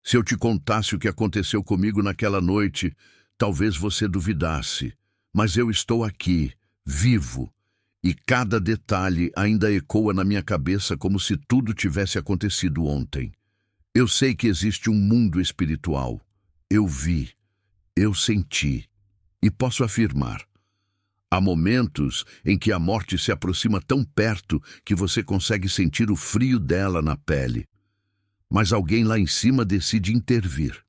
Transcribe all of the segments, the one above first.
Se eu te contasse o que aconteceu comigo naquela noite, talvez você duvidasse. Mas eu estou aqui, vivo, e cada detalhe ainda ecoa na minha cabeça como se tudo tivesse acontecido ontem. Eu sei que existe um mundo espiritual. Eu vi, eu senti, e posso afirmar. Há momentos em que a morte se aproxima tão perto que você consegue sentir o frio dela na pele. Mas alguém lá em cima decide intervir.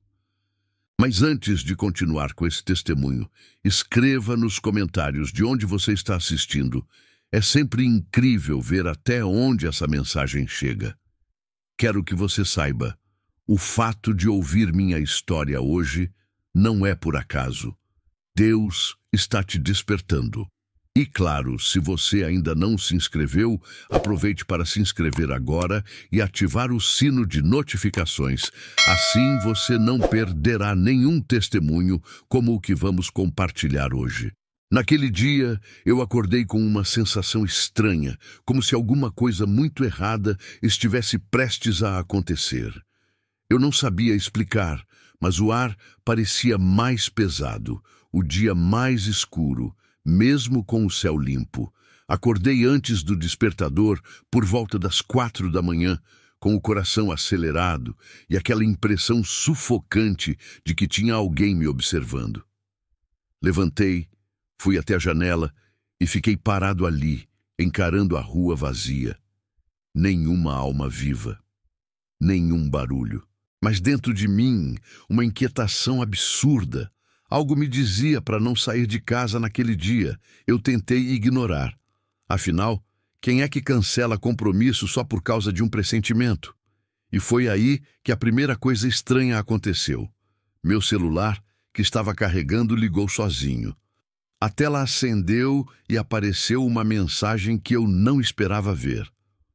Mas antes de continuar com esse testemunho, escreva nos comentários de onde você está assistindo. É sempre incrível ver até onde essa mensagem chega. Quero que você saiba, o fato de ouvir minha história hoje não é por acaso. Deus está te despertando. E claro, se você ainda não se inscreveu, aproveite para se inscrever agora e ativar o sino de notificações. Assim você não perderá nenhum testemunho como o que vamos compartilhar hoje. Naquele dia, eu acordei com uma sensação estranha, como se alguma coisa muito errada estivesse prestes a acontecer. Eu não sabia explicar, mas o ar parecia mais pesado, o dia mais escuro, mesmo com o céu limpo. Acordei antes do despertador, por volta das 4 da manhã, com o coração acelerado e aquela impressão sufocante de que tinha alguém me observando. Levantei, fui até a janela e fiquei parado ali, encarando a rua vazia. Nenhuma alma viva, nenhum barulho. Mas dentro de mim, uma inquietação absurda. Algo me dizia para não sair de casa naquele dia. Eu tentei ignorar. Afinal, quem é que cancela compromisso só por causa de um pressentimento? E foi aí que a primeira coisa estranha aconteceu. Meu celular, que estava carregando, ligou sozinho. A tela acendeu e apareceu uma mensagem que eu não esperava ver.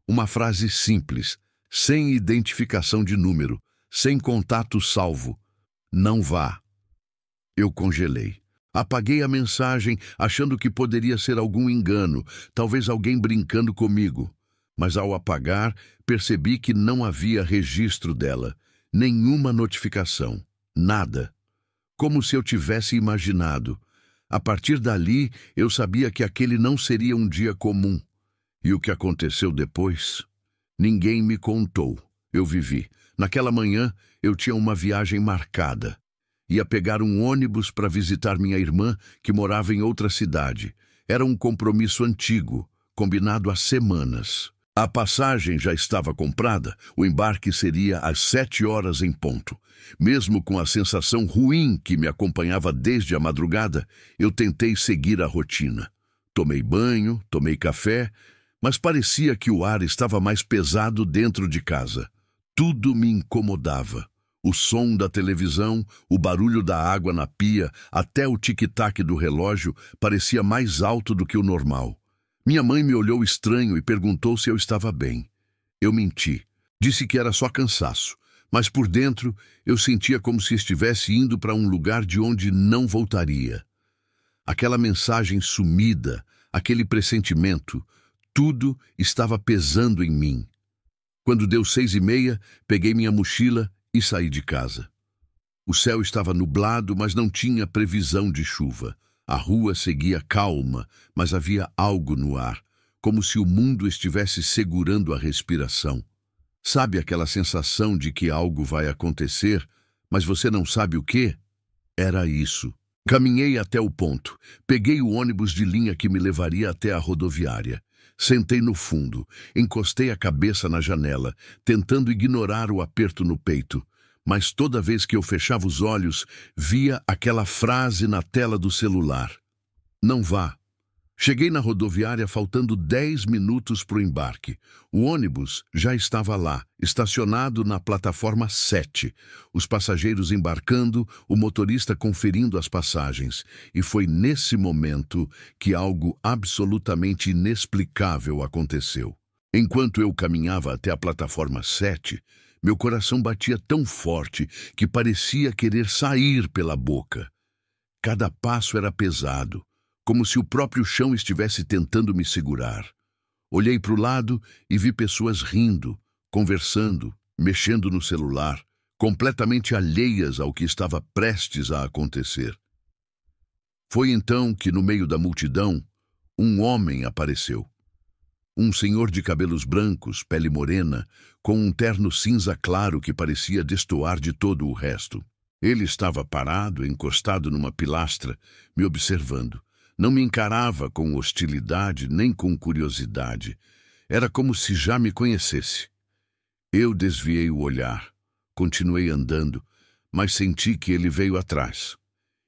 Uma frase simples, sem identificação de número, sem contato salvo. Não vá. Eu congelei. Apaguei a mensagem, achando que poderia ser algum engano, talvez alguém brincando comigo. Mas ao apagar, percebi que não havia registro dela, nenhuma notificação, nada. Como se eu tivesse imaginado. A partir dali, eu sabia que aquele não seria um dia comum. E o que aconteceu depois? Ninguém me contou. Eu vivi. Naquela manhã, eu tinha uma viagem marcada. Ia pegar um ônibus para visitar minha irmã, que morava em outra cidade. Era um compromisso antigo, combinado há semanas. A passagem já estava comprada, o embarque seria às 7 horas em ponto. Mesmo com a sensação ruim que me acompanhava desde a madrugada, eu tentei seguir a rotina. Tomei banho, tomei café, mas parecia que o ar estava mais pesado dentro de casa. Tudo me incomodava. O som da televisão, o barulho da água na pia, até o tic-tac do relógio parecia mais alto do que o normal. Minha mãe me olhou estranho e perguntou se eu estava bem. Eu menti. Disse que era só cansaço, mas por dentro eu sentia como se estivesse indo para um lugar de onde não voltaria. Aquela mensagem sumida, aquele pressentimento, tudo estava pesando em mim. Quando deu 6h30, peguei minha mochila e saí de casa. O céu estava nublado, mas não tinha previsão de chuva. A rua seguia calma, mas havia algo no ar, como se o mundo estivesse segurando a respiração. Sabe aquela sensação de que algo vai acontecer, mas você não sabe o quê? Era isso. Caminhei até o ponto. Peguei o ônibus de linha que me levaria até a rodoviária. Sentei no fundo, encostei a cabeça na janela, tentando ignorar o aperto no peito. Mas toda vez que eu fechava os olhos, via aquela frase na tela do celular. Não vá. Cheguei na rodoviária faltando 10 minutos para o embarque. O ônibus já estava lá, estacionado na plataforma 7. Os passageiros embarcando, o motorista conferindo as passagens. E foi nesse momento que algo absolutamente inexplicável aconteceu. Enquanto eu caminhava até a plataforma 7, meu coração batia tão forte que parecia querer sair pela boca. Cada passo era pesado, como se o próprio chão estivesse tentando me segurar. Olhei para o lado e vi pessoas rindo, conversando, mexendo no celular, completamente alheias ao que estava prestes a acontecer. Foi então que, no meio da multidão, um homem apareceu. Um senhor de cabelos brancos, pele morena, com um terno cinza claro que parecia destoar de todo o resto. Ele estava parado, encostado numa pilastra, me observando. Não me encarava com hostilidade nem com curiosidade. Era como se já me conhecesse. Eu desviei o olhar, continuei andando, mas senti que ele veio atrás.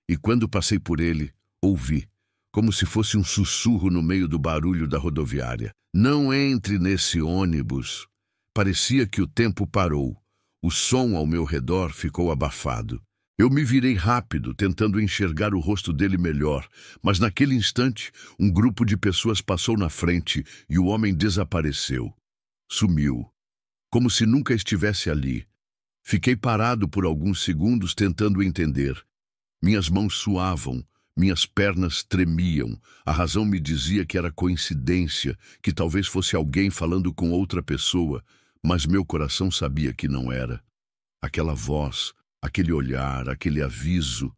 E quando passei por ele, ouvi, como se fosse um sussurro no meio do barulho da rodoviária: "Não entre nesse ônibus." Parecia que o tempo parou. O som ao meu redor ficou abafado. Eu me virei rápido, tentando enxergar o rosto dele melhor, mas naquele instante, um grupo de pessoas passou na frente e o homem desapareceu. Sumiu, como se nunca estivesse ali. Fiquei parado por alguns segundos tentando entender. Minhas mãos suavam, minhas pernas tremiam. A razão me dizia que era coincidência, que talvez fosse alguém falando com outra pessoa, mas meu coração sabia que não era. Aquela voz, aquele olhar, aquele aviso,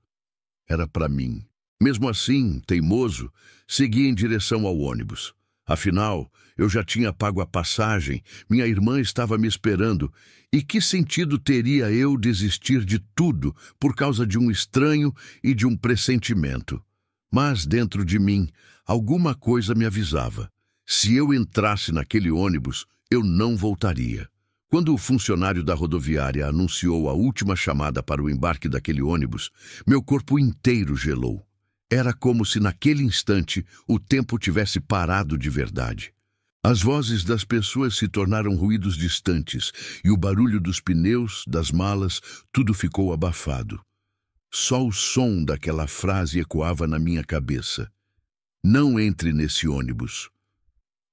era para mim. Mesmo assim, teimoso, segui em direção ao ônibus. Afinal, eu já tinha pago a passagem, minha irmã estava me esperando, e que sentido teria eu desistir de tudo por causa de um estranho e de um pressentimento? Mas dentro de mim, alguma coisa me avisava. Se eu entrasse naquele ônibus, eu não voltaria. Quando o funcionário da rodoviária anunciou a última chamada para o embarque daquele ônibus, meu corpo inteiro gelou. Era como se naquele instante o tempo tivesse parado de verdade. As vozes das pessoas se tornaram ruídos distantes e o barulho dos pneus, das malas, tudo ficou abafado. Só o som daquela frase ecoava na minha cabeça: "Não entre nesse ônibus."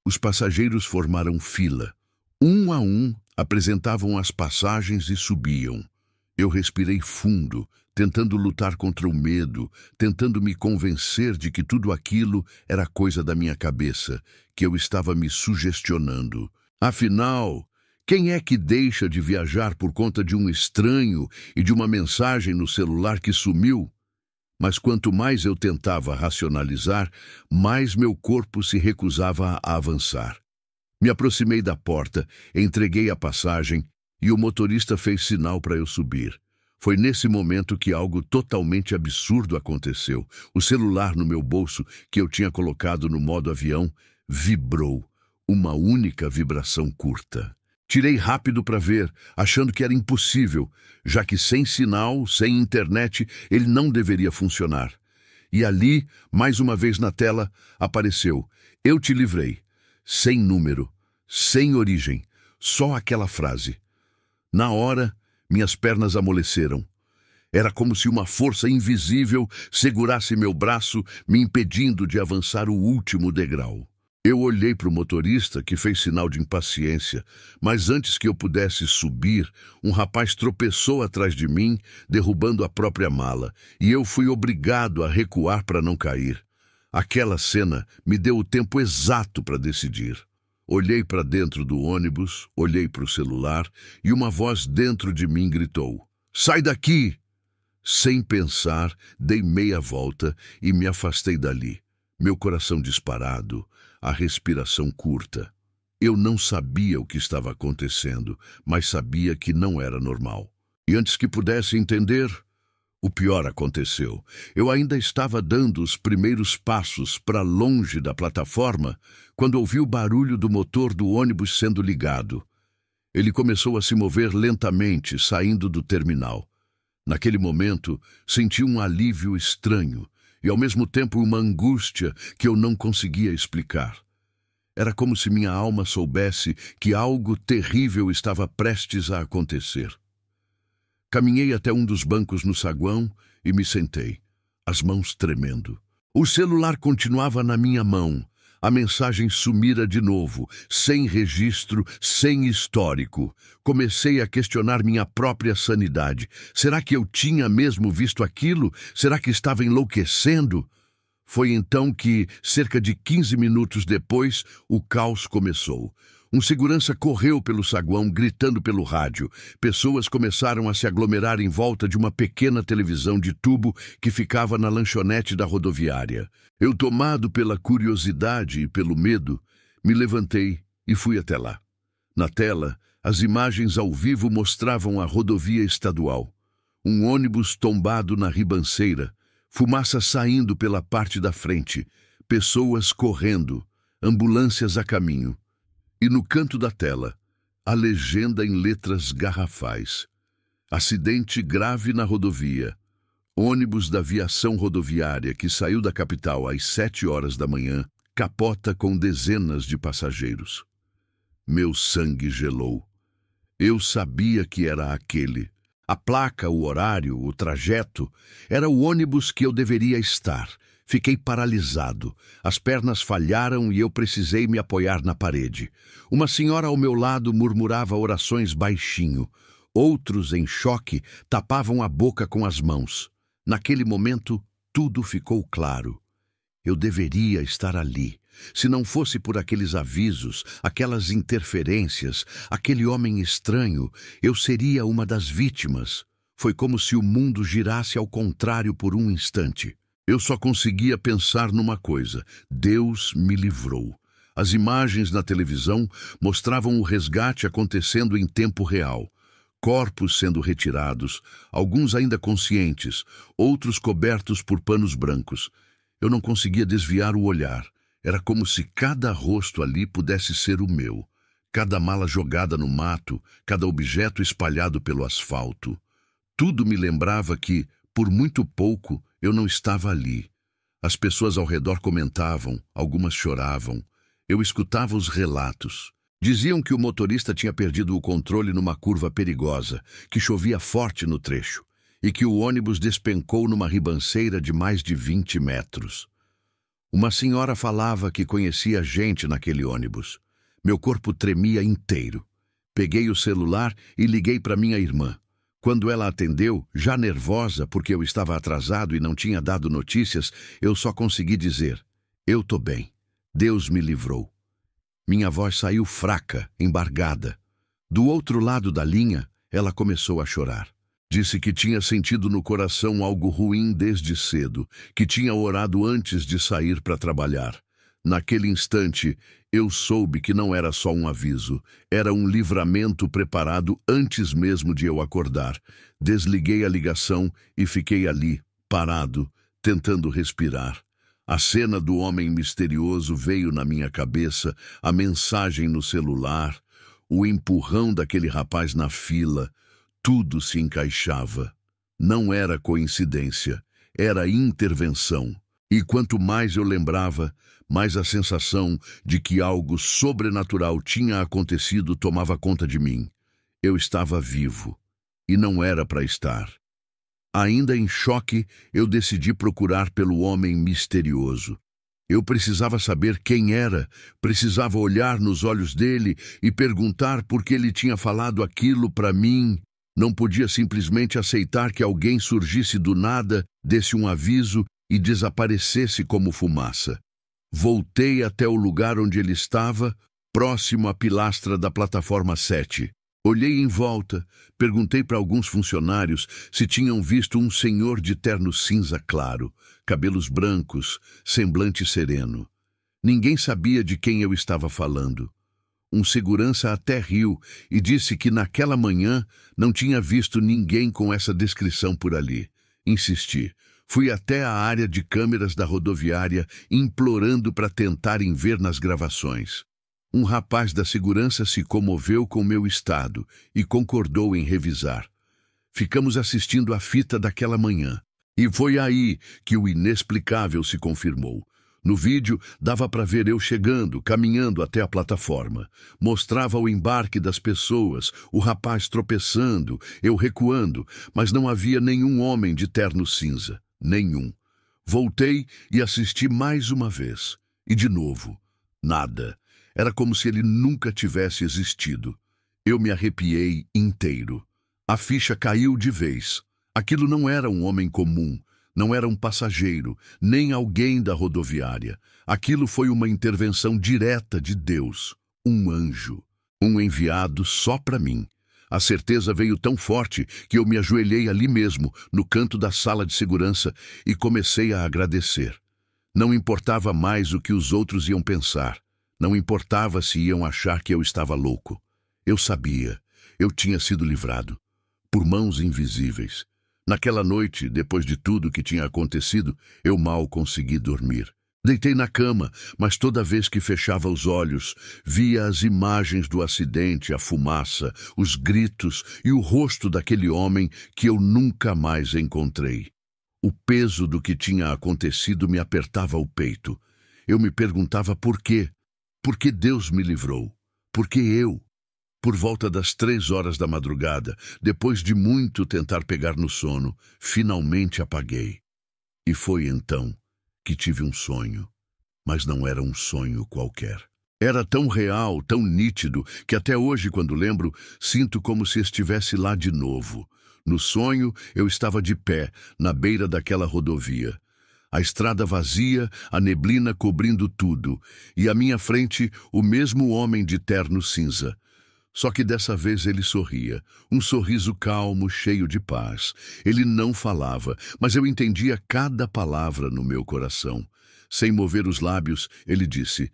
Os passageiros formaram fila. Um a um, apresentavam as passagens e subiam. Eu respirei fundo, tentando lutar contra o medo, tentando me convencer de que tudo aquilo era coisa da minha cabeça, que eu estava me sugestionando. Afinal, quem é que deixa de viajar por conta de um estranho e de uma mensagem no celular que sumiu? Mas quanto mais eu tentava racionalizar, mais meu corpo se recusava a avançar. Me aproximei da porta, entreguei a passagem e o motorista fez sinal para eu subir. Foi nesse momento que algo totalmente absurdo aconteceu. O celular no meu bolso, que eu tinha colocado no modo avião, vibrou. Uma única vibração curta. Tirei rápido para ver, achando que era impossível, já que sem sinal, sem internet, ele não deveria funcionar. E ali, mais uma vez na tela, apareceu: "Eu te livrei." Sem número, sem origem, só aquela frase. Na hora, minhas pernas amoleceram. Era como se uma força invisível segurasse meu braço, me impedindo de avançar o último degrau. Eu olhei para o motorista, que fez sinal de impaciência, mas antes que eu pudesse subir, um rapaz tropeçou atrás de mim, derrubando a própria mala, e eu fui obrigado a recuar para não cair. Aquela cena me deu o tempo exato para decidir. Olhei para dentro do ônibus, olhei para o celular e uma voz dentro de mim gritou: "Sai daqui!" Sem pensar, dei meia volta e me afastei dali. Meu coração disparado, a respiração curta. Eu não sabia o que estava acontecendo, mas sabia que não era normal. E antes que pudesse entender, o pior aconteceu. Eu ainda estava dando os primeiros passos para longe da plataforma quando ouvi o barulho do motor do ônibus sendo ligado. Ele começou a se mover lentamente, saindo do terminal. Naquele momento, senti um alívio estranho e, ao mesmo tempo, uma angústia que eu não conseguia explicar. Era como se minha alma soubesse que algo terrível estava prestes a acontecer. Caminhei até um dos bancos no saguão e me sentei, as mãos tremendo. O celular continuava na minha mão. A mensagem sumira de novo, sem registro, sem histórico. Comecei a questionar minha própria sanidade. Será que eu tinha mesmo visto aquilo? Será que estava enlouquecendo? Foi então que, cerca de 15 minutos depois, o caos começou. Um segurança correu pelo saguão, gritando pelo rádio. Pessoas começaram a se aglomerar em volta de uma pequena televisão de tubo que ficava na lanchonete da rodoviária. Eu, tomado pela curiosidade e pelo medo, me levantei e fui até lá. Na tela, as imagens ao vivo mostravam a rodovia estadual. Um ônibus tombado na ribanceira, fumaça saindo pela parte da frente, pessoas correndo, ambulâncias a caminho. E no canto da tela, a legenda em letras garrafais. Acidente grave na rodovia. Ônibus da viação rodoviária que saiu da capital às 7 horas da manhã, capota com dezenas de passageiros. Meu sangue gelou. Eu sabia que era aquele. A placa, o horário, o trajeto, era o ônibus que eu deveria estar. Fiquei paralisado. As pernas falharam e eu precisei me apoiar na parede. Uma senhora ao meu lado murmurava orações baixinho. Outros, em choque, tapavam a boca com as mãos. Naquele momento, tudo ficou claro. Eu deveria estar ali. Se não fosse por aqueles avisos, aquelas interferências, aquele homem estranho, eu seria uma das vítimas. Foi como se o mundo girasse ao contrário por um instante. Eu só conseguia pensar numa coisa: Deus me livrou. As imagens na televisão mostravam o resgate acontecendo em tempo real. Corpos sendo retirados, alguns ainda conscientes, outros cobertos por panos brancos. Eu não conseguia desviar o olhar. Era como se cada rosto ali pudesse ser o meu. Cada mala jogada no mato, cada objeto espalhado pelo asfalto. Tudo me lembrava que, por muito pouco, eu não estava ali. As pessoas ao redor comentavam, algumas choravam. Eu escutava os relatos. Diziam que o motorista tinha perdido o controle numa curva perigosa, que chovia forte no trecho, e que o ônibus despencou numa ribanceira de mais de 20 metros. Uma senhora falava que conhecia gente naquele ônibus. Meu corpo tremia inteiro. Peguei o celular e liguei para minha irmã. Quando ela atendeu, já nervosa porque eu estava atrasado e não tinha dado notícias, eu só consegui dizer: "Eu tô bem. Deus me livrou." Minha voz saiu fraca, embargada. Do outro lado da linha, ela começou a chorar. Disse que tinha sentido no coração algo ruim desde cedo, que tinha orado antes de sair para trabalhar. Naquele instante, eu soube que não era só um aviso, era um livramento preparado antes mesmo de eu acordar. Desliguei a ligação e fiquei ali, parado, tentando respirar. A cena do homem misterioso veio na minha cabeça, a mensagem no celular, o empurrão daquele rapaz na fila. Tudo se encaixava. Não era coincidência, era intervenção. E quanto mais eu lembrava, mais a sensação de que algo sobrenatural tinha acontecido tomava conta de mim. Eu estava vivo, e não era para estar. Ainda em choque, eu decidi procurar pelo homem misterioso. Eu precisava saber quem era, precisava olhar nos olhos dele e perguntar por que ele tinha falado aquilo para mim. Não podia simplesmente aceitar que alguém surgisse do nada, desse um aviso e desaparecesse como fumaça. Voltei até o lugar onde ele estava, próximo à pilastra da plataforma 7. Olhei em volta, perguntei para alguns funcionários se tinham visto um senhor de terno cinza claro, cabelos brancos, semblante sereno. Ninguém sabia de quem eu estava falando. Um segurança até riu e disse que naquela manhã não tinha visto ninguém com essa descrição por ali. Insisti. Fui até a área de câmeras da rodoviária, implorando para tentarem ver nas gravações. Um rapaz da segurança se comoveu com meu estado e concordou em revisar. Ficamos assistindo a fita daquela manhã. E foi aí que o inexplicável se confirmou. No vídeo, dava para ver eu chegando, caminhando até a plataforma. Mostrava o embarque das pessoas, o rapaz tropeçando, eu recuando, mas não havia nenhum homem de terno cinza. Nenhum. Voltei e assisti mais uma vez. E de novo, nada. Era como se ele nunca tivesse existido. Eu me arrepiei inteiro. A ficha caiu de vez. Aquilo não era um homem comum, não era um passageiro, nem alguém da rodoviária. Aquilo foi uma intervenção direta de Deus. um anjo, um enviado só para mim. A certeza veio tão forte que eu me ajoelhei ali mesmo, no canto da sala de segurança, e comecei a agradecer. Não importava mais o que os outros iam pensar. Não importava se iam achar que eu estava louco. Eu sabia, eu tinha sido livrado, por mãos invisíveis. Naquela noite, depois de tudo que tinha acontecido, eu mal consegui dormir. Deitei na cama, mas toda vez que fechava os olhos, via as imagens do acidente, a fumaça, os gritos e o rosto daquele homem que eu nunca mais encontrei. O peso do que tinha acontecido me apertava o peito. Eu me perguntava por quê. Por que Deus me livrou? Por que eu? Por volta das 3 horas da madrugada, depois de muito tentar pegar no sono, finalmente apaguei. E foi então que tive um sonho, mas não era um sonho qualquer. Era tão real, tão nítido, que até hoje, quando lembro, sinto como se estivesse lá de novo. No sonho, eu estava de pé, na beira daquela rodovia. A estrada vazia, a neblina cobrindo tudo, e à minha frente, o mesmo homem de terno cinza. Só que dessa vez ele sorria, um sorriso calmo, cheio de paz. Ele não falava, mas eu entendia cada palavra no meu coração. Sem mover os lábios, ele disse: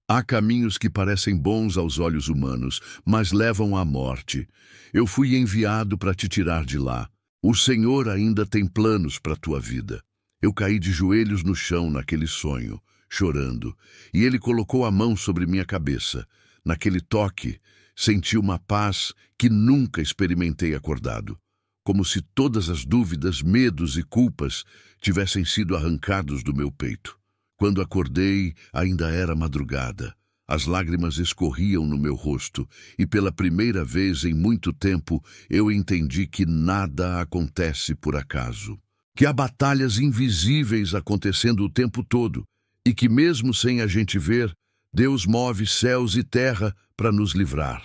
há caminhos que parecem bons aos olhos humanos, mas levam à morte. Eu fui enviado para te tirar de lá. O Senhor ainda tem planos para a tua vida. Eu caí de joelhos no chão naquele sonho, chorando, e ele colocou a mão sobre minha cabeça. Naquele toque, senti uma paz que nunca experimentei acordado, como se todas as dúvidas, medos e culpas tivessem sido arrancados do meu peito. Quando acordei, ainda era madrugada. As lágrimas escorriam no meu rosto e pela primeira vez em muito tempo eu entendi que nada acontece por acaso. Que há batalhas invisíveis acontecendo o tempo todo e que mesmo sem a gente ver, Deus move céus e terra para nos livrar.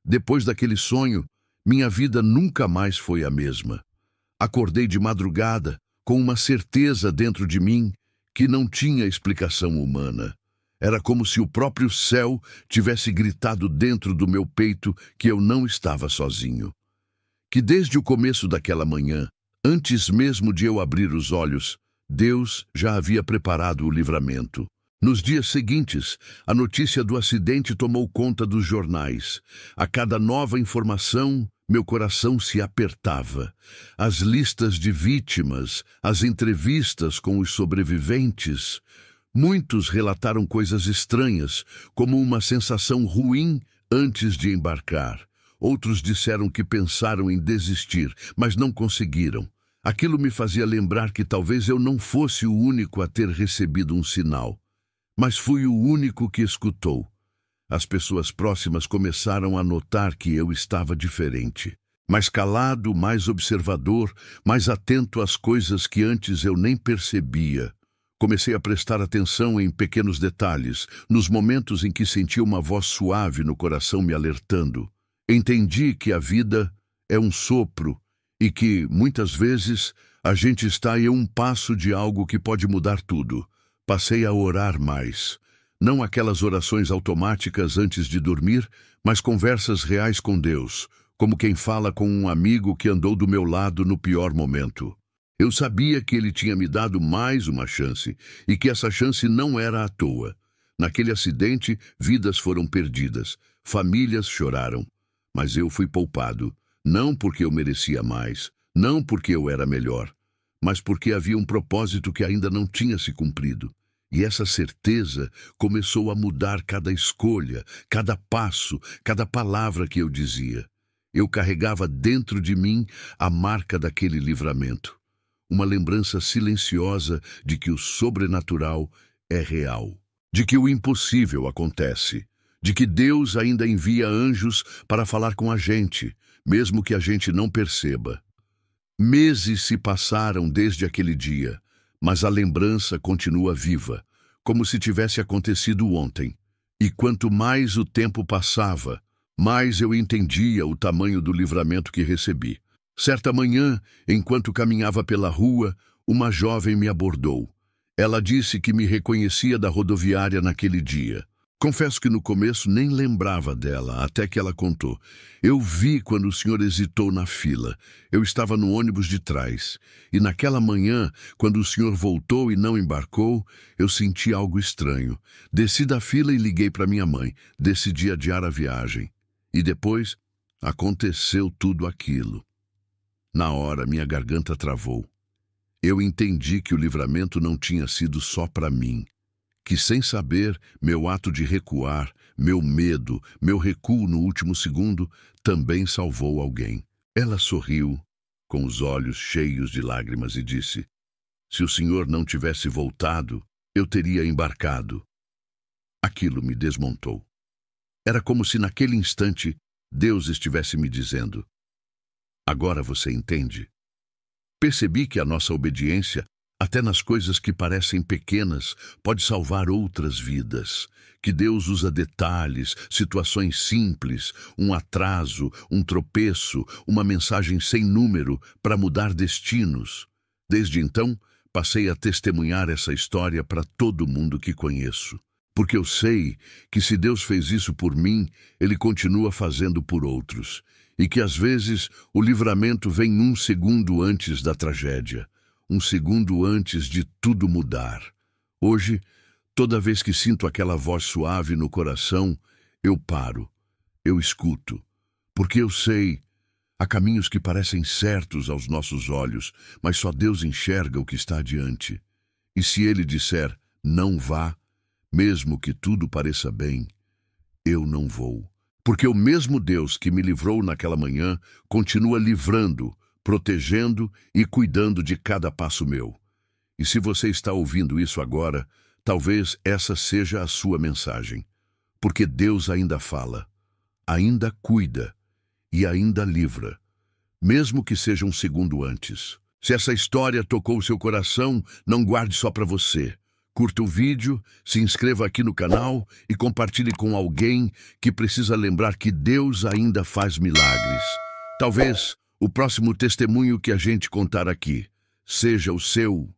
Depois daquele sonho, minha vida nunca mais foi a mesma. Acordei de madrugada com uma certeza dentro de mim que não tinha explicação humana. Era como se o próprio céu tivesse gritado dentro do meu peito que eu não estava sozinho. Que desde o começo daquela manhã, antes mesmo de eu abrir os olhos, Deus já havia preparado o livramento. Nos dias seguintes, a notícia do acidente tomou conta dos jornais. A cada nova informação, meu coração se apertava. As listas de vítimas, as entrevistas com os sobreviventes. Muitos relataram coisas estranhas, como uma sensação ruim antes de embarcar. Outros disseram que pensaram em desistir, mas não conseguiram. Aquilo me fazia lembrar que talvez eu não fosse o único a ter recebido um sinal. Mas fui o único que escutou. As pessoas próximas começaram a notar que eu estava diferente. Mais calado, mais observador, mais atento às coisas que antes eu nem percebia. Comecei a prestar atenção em pequenos detalhes, nos momentos em que senti uma voz suave no coração me alertando. Entendi que a vida é um sopro e que, muitas vezes, a gente está em um passo de algo que pode mudar tudo. Passei a orar mais. Não aquelas orações automáticas antes de dormir, mas conversas reais com Deus, como quem fala com um amigo que andou do meu lado no pior momento. Eu sabia que Ele tinha me dado mais uma chance e que essa chance não era à toa. Naquele acidente, vidas foram perdidas, famílias choraram. Mas eu fui poupado, não porque eu merecia mais, não porque eu era melhor, mas porque havia um propósito que ainda não tinha se cumprido. E essa certeza começou a mudar cada escolha, cada passo, cada palavra que eu dizia. Eu carregava dentro de mim a marca daquele livramento. Uma lembrança silenciosa de que o sobrenatural é real, de que o impossível acontece, de que Deus ainda envia anjos para falar com a gente, mesmo que a gente não perceba. Meses se passaram desde aquele dia, mas a lembrança continua viva, como se tivesse acontecido ontem. E quanto mais o tempo passava, mais eu entendia o tamanho do livramento que recebi. Certa manhã, enquanto caminhava pela rua, uma jovem me abordou. Ela disse que me reconhecia da rodoviária naquele dia. Confesso que no começo nem lembrava dela, até que ela contou. Eu vi quando o senhor hesitou na fila. Eu estava no ônibus de trás. E naquela manhã, quando o senhor voltou e não embarcou, eu senti algo estranho. Desci da fila e liguei para minha mãe. Decidi adiar a viagem. E depois, aconteceu tudo aquilo. Na hora, minha garganta travou. Eu entendi que o livramento não tinha sido só para mim. Que sem saber, meu ato de recuar, meu medo, meu recuo no último segundo, também salvou alguém. Ela sorriu, com os olhos cheios de lágrimas, e disse: se o senhor não tivesse voltado, eu teria embarcado. Aquilo me desmontou. Era como se naquele instante Deus estivesse me dizendo: agora você entende? Percebi que a nossa obediência, até nas coisas que parecem pequenas, pode salvar outras vidas. Que Deus usa detalhes, situações simples, um atraso, um tropeço, uma mensagem sem número para mudar destinos. Desde então, passei a testemunhar essa história para todo mundo que conheço. Porque eu sei que se Deus fez isso por mim, Ele continua fazendo por outros. E que às vezes o livramento vem um segundo antes da tragédia. Um segundo antes de tudo mudar. Hoje, toda vez que sinto aquela voz suave no coração, eu paro, eu escuto, porque eu sei, há caminhos que parecem certos aos nossos olhos, mas só Deus enxerga o que está adiante. E se Ele disser, não vá, mesmo que tudo pareça bem, eu não vou. Porque o mesmo Deus que me livrou naquela manhã continua livrando, protegendo e cuidando de cada passo meu. E se você está ouvindo isso agora, talvez essa seja a sua mensagem. Porque Deus ainda fala, ainda cuida e ainda livra, mesmo que seja um segundo antes. Se essa história tocou o seu coração, não guarde só para você. Curta o vídeo, se inscreva aqui no canal e compartilhe com alguém que precisa lembrar que Deus ainda faz milagres. Talvez o próximo testemunho que a gente contar aqui seja o seu.